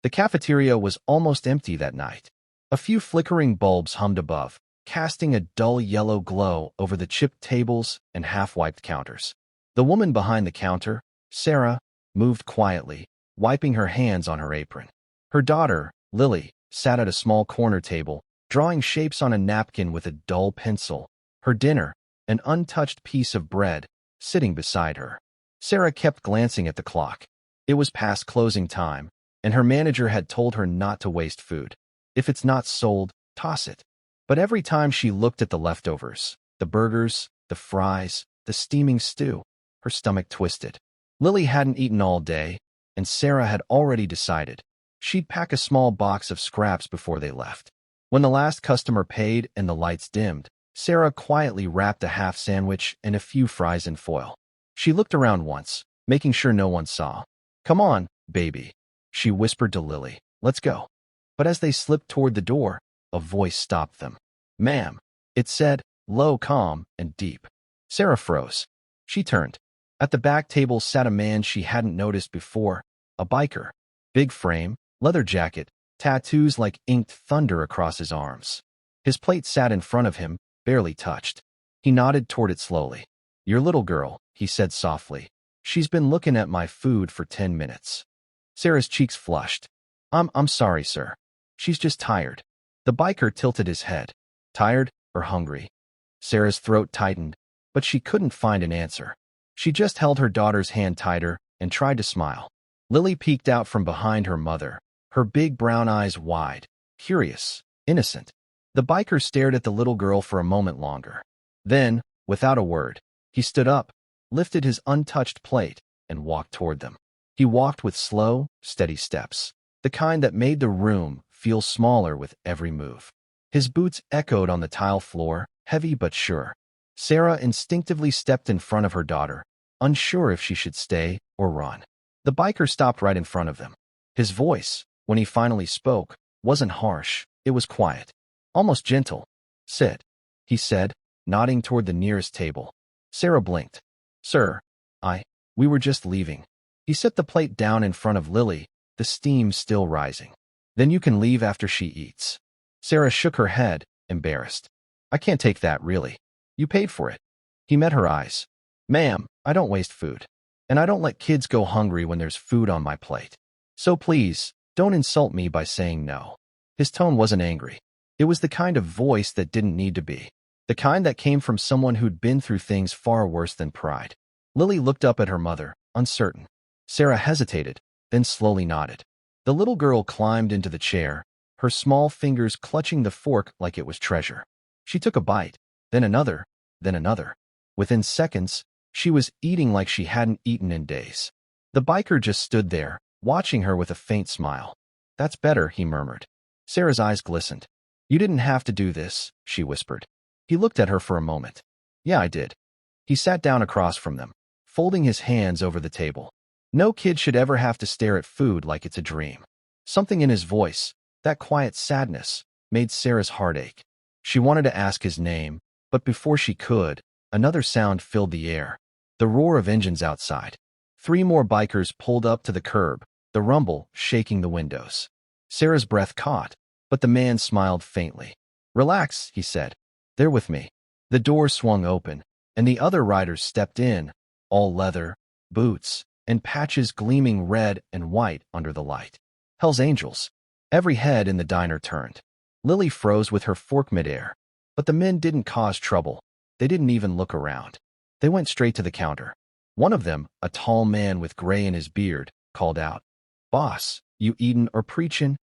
The cafeteria was almost empty that night. A few flickering bulbs hummed above, casting a dull yellow glow over the chipped tables and half-wiped counters. The woman behind the counter, Sarah, moved quietly, wiping her hands on her apron. Her daughter, Lily, sat at a small corner table, drawing shapes on a napkin with a dull pencil. Her dinner, an untouched piece of bread, sitting beside her. Sarah kept glancing at the clock. It was past closing time, and her manager had told her not to waste food. If it's not sold, toss it. But every time she looked at the leftovers, the burgers, the fries, the steaming stew, her stomach twisted. Lily hadn't eaten all day, and Sarah had already decided she'd pack a small box of scraps before they left. When the last customer paid and the lights dimmed, Sarah quietly wrapped a half sandwich and a few fries in foil. She looked around once, making sure no one saw. "Come on, baby," she whispered to Lily. "Let's go." But as they slipped toward the door, a voice stopped them. "Ma'am," it said, low, calm, and deep. Sarah froze. She turned. At the back table sat a man she hadn't noticed before, a biker. Big frame, leather jacket, tattoos like inked thunder across his arms. His plate sat in front of him, barely touched. He nodded toward it slowly. "Your little girl," he said softly. "She's been looking at my food for 10 minutes. Sarah's cheeks flushed. I'm sorry, sir. She's just tired." The biker tilted his head. "Tired or hungry?" Sarah's throat tightened, but she couldn't find an answer. She just held her daughter's hand tighter and tried to smile. Lily peeked out from behind her mother, her big brown eyes wide, curious, innocent. The biker stared at the little girl for a moment longer. Then, without a word, he stood up, lifted his untouched plate, and walked toward them. He walked with slow, steady steps, the kind that made the room feel smaller with every move. His boots echoed on the tile floor, heavy but sure. Sarah instinctively stepped in front of her daughter, unsure if she should stay or run. The biker stopped right in front of them. His voice, when he finally spoke, wasn't harsh, it was quiet, almost gentle. "Sit," he said, nodding toward the nearest table. Sarah blinked. "Sir, we were just leaving." He set the plate down in front of Lily, the steam still rising. "Then you can leave after she eats." Sarah shook her head, embarrassed. "I can't take that, really. You paid for it." He met her eyes. "Ma'am, I don't waste food. And I don't let kids go hungry when there's food on my plate. So please, don't insult me by saying no." His tone wasn't angry. It was the kind of voice that didn't need to be. The kind that came from someone who'd been through things far worse than pride. Lily looked up at her mother, uncertain. Sarah hesitated, then slowly nodded. The little girl climbed into the chair, her small fingers clutching the fork like it was treasure. She took a bite, then another, then another. Within seconds, she was eating like she hadn't eaten in days. The biker just stood there, watching her with a faint smile. "That's better," he murmured. Sarah's eyes glistened. "You didn't have to do this," she whispered. He looked at her for a moment. "Yeah, I did." He sat down across from them, folding his hands over the table. No kid should ever have to stare at food like it's a dream. Something in his voice, that quiet sadness, made Sarah's heart ache. She wanted to ask his name, but before she could, another sound filled the air. The roar of engines outside. 3 more bikers pulled up to the curb, the rumble shaking the windows. Sarah's breath caught, but the man smiled faintly. "Relax," he said. "They're with me." The door swung open, and the other riders stepped in, all leather, boots, and patches gleaming red and white under the light. Hell's Angels. Every head in the diner turned. Lily froze with her fork midair. But the men didn't cause trouble. They didn't even look around. They went straight to the counter. One of them, a tall man with gray in his beard, called out, "Boss, you eatin' or preachin'?"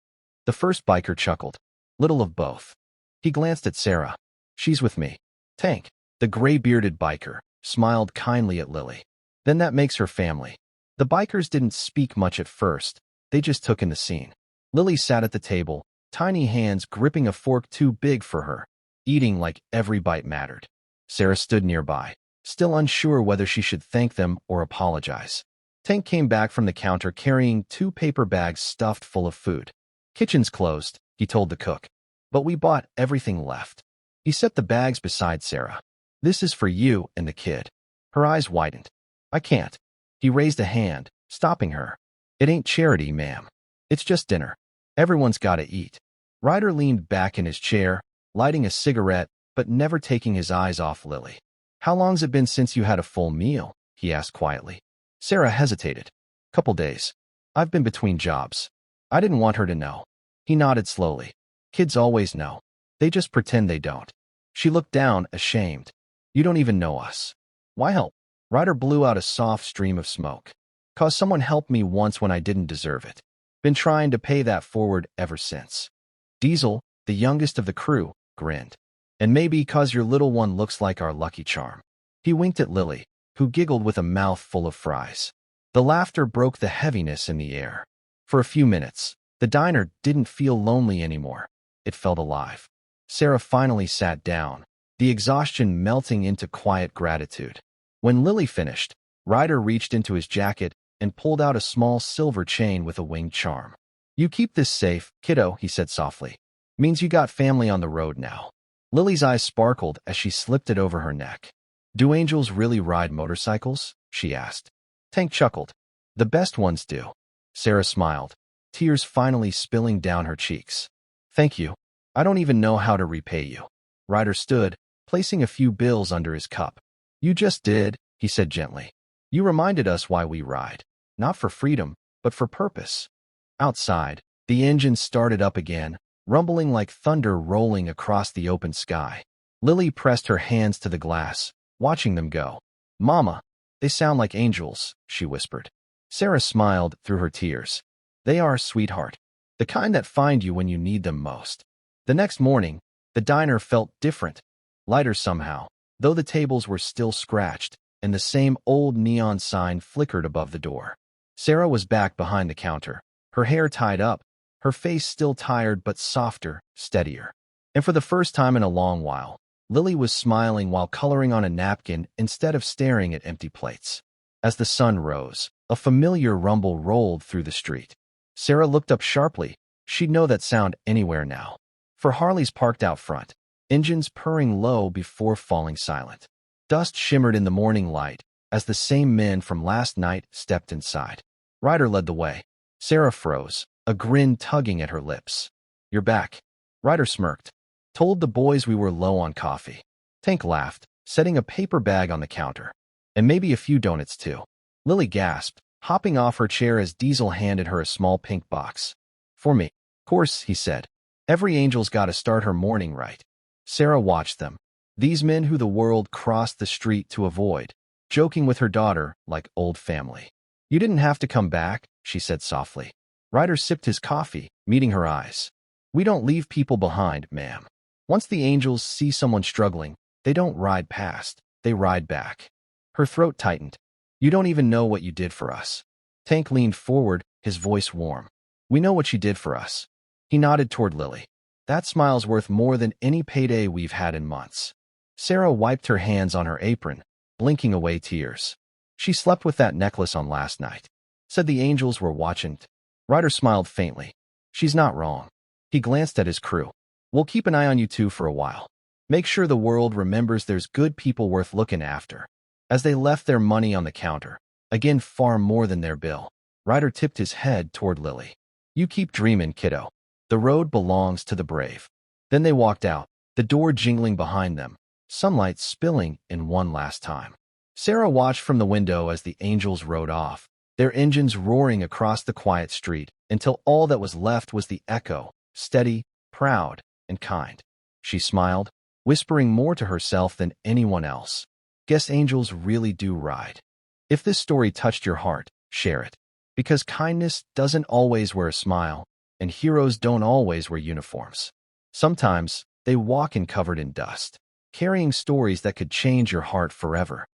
The first biker chuckled. "Little of both." He glanced at Sarah. "She's with me." "Tank," the gray-bearded biker, smiled kindly at Lily. "Then that makes her family." The bikers didn't speak much at first. They just took in the scene. Lily sat at the table, tiny hands gripping a fork too big for her, eating like every bite mattered. Sarah stood nearby, still unsure whether she should thank them or apologize. Tank came back from the counter carrying 2 paper bags stuffed full of food. "Kitchen's closed," he told the cook, "but we bought everything left." He set the bags beside Sarah. "This is for you and the kid." Her eyes widened. "I can't." He raised a hand, stopping her. "It ain't charity, ma'am." It's just dinner. Everyone's gotta eat. Ryder leaned back in his chair, lighting a cigarette, but never taking his eyes off Lily. How long's it been since you had a full meal? He asked quietly. Sarah hesitated. Couple days. I've been between jobs. I didn't want her to know. He nodded slowly. Kids always know. They just pretend they don't. She looked down, ashamed. You don't even know us. Why help? Ryder blew out a soft stream of smoke. 'Cause someone helped me once when I didn't deserve it. Been trying to pay that forward ever since. Diesel, the youngest of the crew, grinned. And maybe 'cause your little one looks like our lucky charm. He winked at Lily, who giggled with a mouth full of fries. The laughter broke the heaviness in the air. For a few minutes, the diner didn't feel lonely anymore. It felt alive. Sarah finally sat down, the exhaustion melting into quiet gratitude. When Lily finished, Ryder reached into his jacket and pulled out a small silver chain with a winged charm. You keep this safe, kiddo, he said softly. Means you got family on the road now. Lily's eyes sparkled as she slipped it over her neck. Do angels really ride motorcycles? She asked. Tank chuckled. The best ones do. Sarah smiled, tears finally spilling down her cheeks. Thank you. I don't even know how to repay you. Ryder stood, placing a few bills under his cup. You just did, he said gently. You reminded us why we ride. Not for freedom, but for purpose. Outside, the engine started up again, rumbling like thunder rolling across the open sky. Lily pressed her hands to the glass, watching them go. Mama, they sound like angels, she whispered. Sarah smiled through her tears. They are, sweetheart. The kind that find you when you need them most. The next morning, the diner felt different, lighter somehow, though the tables were still scratched, and the same old neon sign flickered above the door. Sarah was back behind the counter, her hair tied up, her face still tired but softer, steadier. And for the first time in a long while, Lily was smiling while coloring on a napkin instead of staring at empty plates. As the sun rose, a familiar rumble rolled through the street. Sarah looked up sharply. She'd know that sound anywhere now. For Harley's parked out front, engines purring low before falling silent. Dust shimmered in the morning light as the same men from last night stepped inside. Ryder led the way. Sarah froze, a grin tugging at her lips. You're back. Ryder smirked. Told the boys we were low on coffee. Tank laughed, setting a paper bag on the counter. And maybe a few donuts too. Lily gasped, hopping off her chair as Diesel handed her a small pink box. For me. Course, he said. Every angel's gotta start her morning right. Sarah watched them. These men who the world crossed the street to avoid, joking with her daughter like old family. You didn't have to come back, she said softly. Ryder sipped his coffee, meeting her eyes. We don't leave people behind, ma'am. Once the angels see someone struggling, they don't ride past, they ride back. Her throat tightened. You don't even know what you did for us. Tank leaned forward, his voice warm. We know what you did for us. He nodded toward Lily. That smile's worth more than any payday we've had in months. Sarah wiped her hands on her apron, blinking away tears. She slept with that necklace on last night. Said the angels were watching. Ryder smiled faintly. She's not wrong. He glanced at his crew. We'll keep an eye on you two for a while. Make sure the world remembers there's good people worth looking after. As they left their money on the counter, again far more than their bill, Ryder tipped his head toward Lily. You keep dreaming, kiddo. The road belongs to the brave. Then they walked out, the door jingling behind them, sunlight spilling in one last time. Sarah watched from the window as the angels rode off, their engines roaring across the quiet street until all that was left was the echo, steady, proud, and kind. She smiled, whispering more to herself than anyone else. Guess angels really do ride. If this story touched your heart, share it. Because kindness doesn't always wear a smile, and heroes don't always wear uniforms. Sometimes, they walk in covered in dust, carrying stories that could change your heart forever.